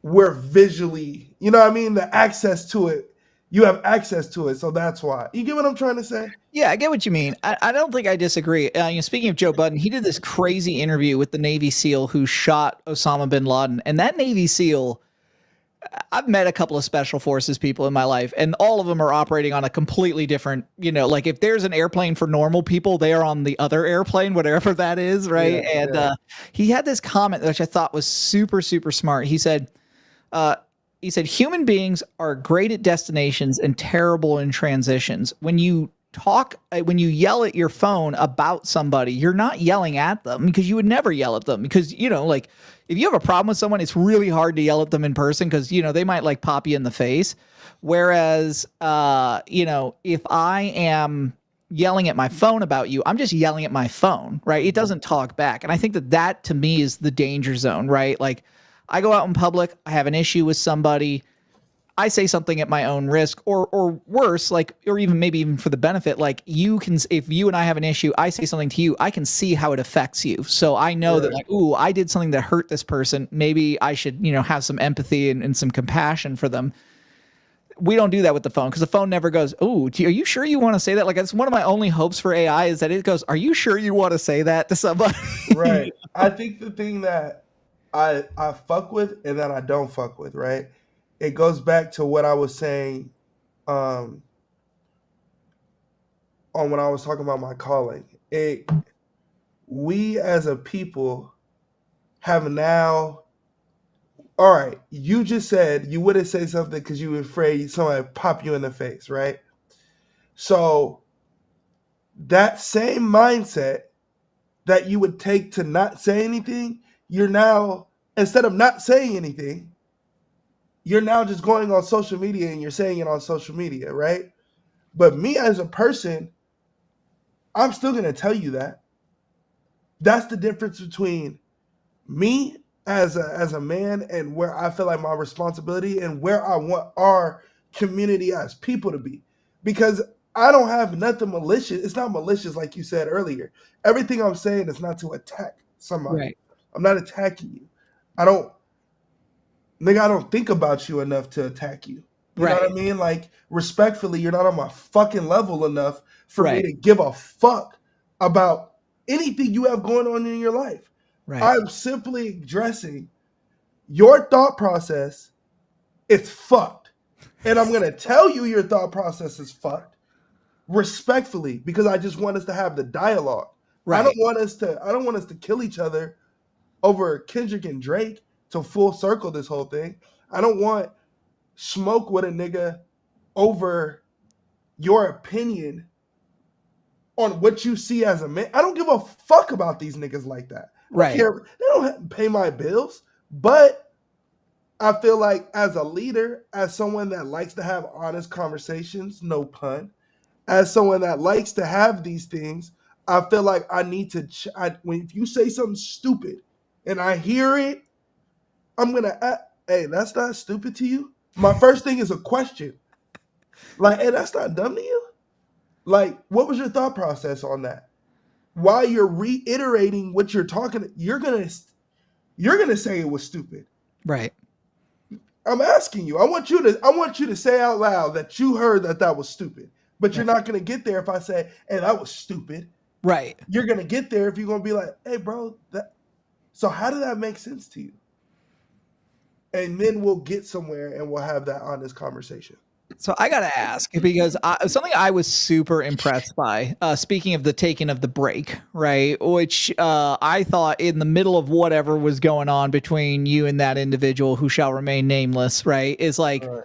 we're visually, you know what I mean? The access to it, you have access to it. So that's why. You get what I'm trying to say? Yeah, I get what you mean. I don't think I disagree. Speaking of Joe Budden, he did this crazy interview with the Navy SEAL who shot Osama bin Laden. And that Navy SEAL, I've met a couple of special forces people in my life, and all of them are operating on a completely different, like if there's an airplane for normal people, they are on the other airplane, whatever that is, right? Yeah, and yeah. He had this comment which I thought was super, super smart. He said, human beings are great at destinations and terrible in transitions. When you talk, when you yell at your phone about somebody, you're not yelling at them, because you would never yell at them, because, you know, like if you have a problem with someone, it's really hard to yell at them in person, because, you know, they might like pop you in the face. Whereas, you know, if I am yelling at my phone about you, I'm just yelling at my phone, right? It doesn't talk back. And I think that that to me is the danger zone, right? Like I go out in public, I have an issue with somebody, I say something at my own risk, or worse, like, or even maybe even for the benefit, like you can, if you and I have an issue, I say something to you, I can see how it affects you. So I know that like, ooh, I did something that hurt this person. Maybe I should, you know, have some empathy and some compassion for them. We don't do that with the phone, because the phone never goes, "Ooh, are you sure you want to say that?" Like, that's one of my only hopes for AI, is that it goes, "Are you sure you want to say that to somebody?" Right. I think the thing that I fuck with and that I don't fuck with, right? It goes back to what I was saying um on when I was talking about my calling. We as a people have now, all right, you just said you wouldn't say something because you were afraid somebody would pop you in the face, right? So that same mindset that you would take to not say anything, you're now, instead of not saying anything, you're now just going on social media and you're saying it on social media, right? But me as a person, I'm still going to tell you that. That's the difference between me as a man and where I feel like my responsibility and where I want our community as people to be. Because I don't have nothing malicious. It's not malicious like you said earlier. Everything I'm saying is not to attack somebody. Right. I'm not attacking you. I don't Nigga, I don't think about you enough to attack you. You know what I Right. mean? Like, respectfully, you're not on my fucking level enough for me Right. to give a fuck about anything you have going on in your life. Right. I'm simply addressing your thought process. It's fucked. And I'm going to tell you your thought process is fucked respectfully, because I just want us to have the dialogue. I Right. don't want us to kill each other over Kendrick and Drake to full circle this whole thing. I don't want smoke with a nigga over your opinion on what you see as a man. I don't give a fuck about these niggas like that. I don't Right. care. They don't pay my bills, but I feel like as a leader, as someone that likes to have honest conversations, no pun, as someone that likes to have these things, I feel like I need to. When if you say something stupid and I hear it, I'm gonna. Hey, that's not stupid to you. My first thing is a question. Like, hey, that's not dumb to you. Like, what was your thought process on that? While you're reiterating what you're talking, you're gonna say it was stupid. Right. I'm asking you. I want you to say out loud that you heard that was stupid. But you're not gonna get there if I say, "Hey, that was stupid." Right. You're gonna get there if you're gonna be like, "Hey, bro, that." So how did that make sense to you? And then we'll get somewhere and we'll have that honest conversation. So I gotta ask, because something I was super impressed by. Speaking of the taking of the break, right? Which I thought in the middle of whatever was going on between you and that individual who shall remain nameless, right? Is like Right.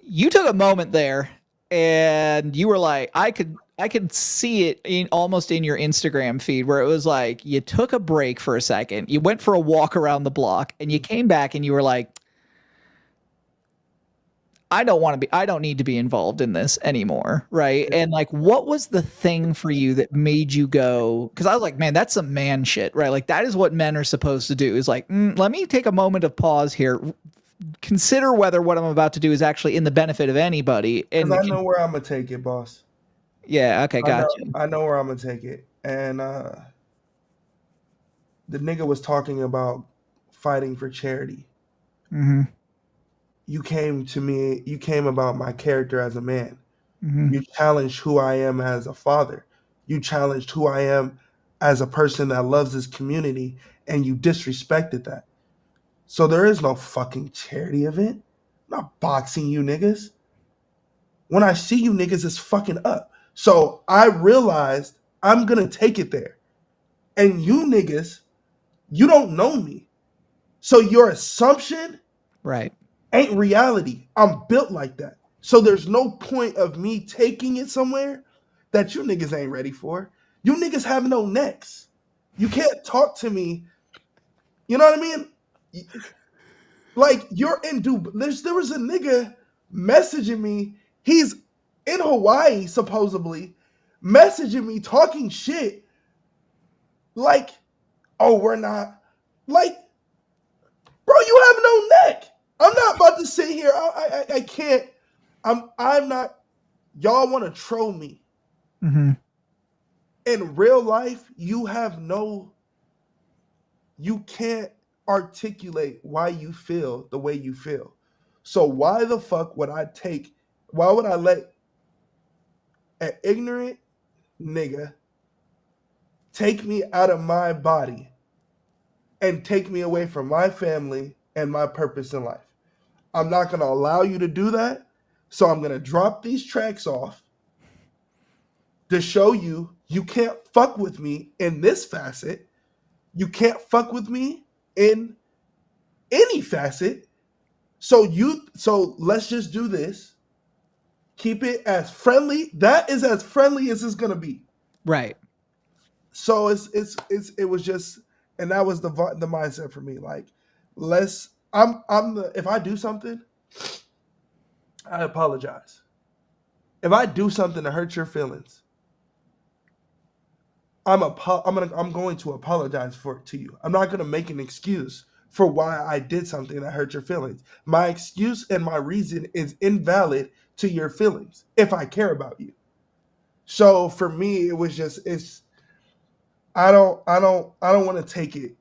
you took a moment there, and you were like, I could see it in almost in your Instagram feed, where it was like you took a break for a second, you went for a walk around the block, and you came back and you were like, I don't need to be involved in this anymore. Right. And like, what was the thing for you that made you go? Cause I was like, man, that's some man shit, right? Like, that is what men are supposed to do, is like, let me take a moment of pause here. Consider whether what I'm about to do is actually in the benefit of anybody. Because And I know where I'm gonna take it, boss. yeah. Okay. Gotcha. I know where I'm gonna take it. And the nigga was talking about fighting for charity. Mm-hmm. You came about my character as a man. Mm-hmm. You challenged who I am as a father. You challenged who I am as a person that loves this community, and you disrespected that. So there is no fucking charity event. I'm not boxing you niggas. When I see you niggas, it's fucking up. So I realized I'm gonna take it there. And you niggas, you don't know me. So your assumption Right. ain't reality. I'm built like that. So there's no point of me taking it somewhere that you niggas ain't ready for. You niggas have no necks. You can't talk to me. You know what I mean? Like, you're in Dubai. There was a nigga messaging me. He's in Hawaii, supposedly, messaging me, talking shit. Like, oh, we're not. Like, bro, you have no neck. I'm not about to sit here. I can't. I'm not. Y'all want to troll me. Mm-hmm. In real life, you can't articulate why you feel the way you feel. So why the fuck would I let an ignorant nigga take me out of my body and take me away from my family and my purpose in life? I'm not going to allow you to do that. So I'm going to drop these tracks off to show you can't fuck with me in this facet. You can't fuck with me in any facet. So let's just do this. Keep it as friendly. That is as friendly as it's going to be. Right. So it was just, and that was the mindset for me. Like, if I do something, I apologize. If I do something to hurt your feelings, I'm going to apologize to you. I'm not going to make an excuse for why I did something that hurt your feelings. My excuse and my reason is invalid to your feelings if I care about you. So for me, it was just I don't want to take it.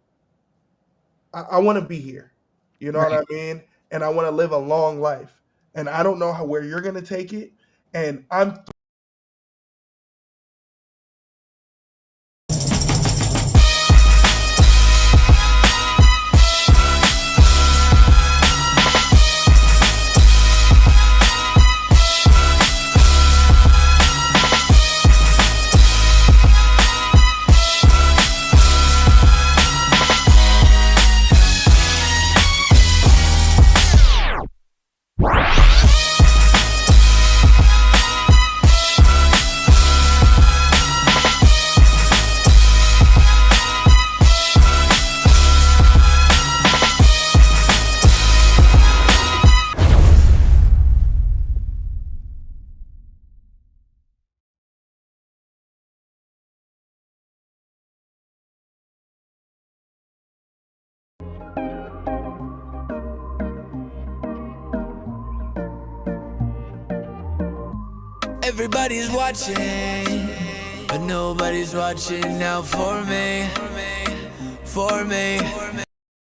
I want to be here. You know Right. what I mean? And I want to live a long life. And I don't know where you're going to take it. And I'm Everybody's watching, but nobody's watching out for me, for me.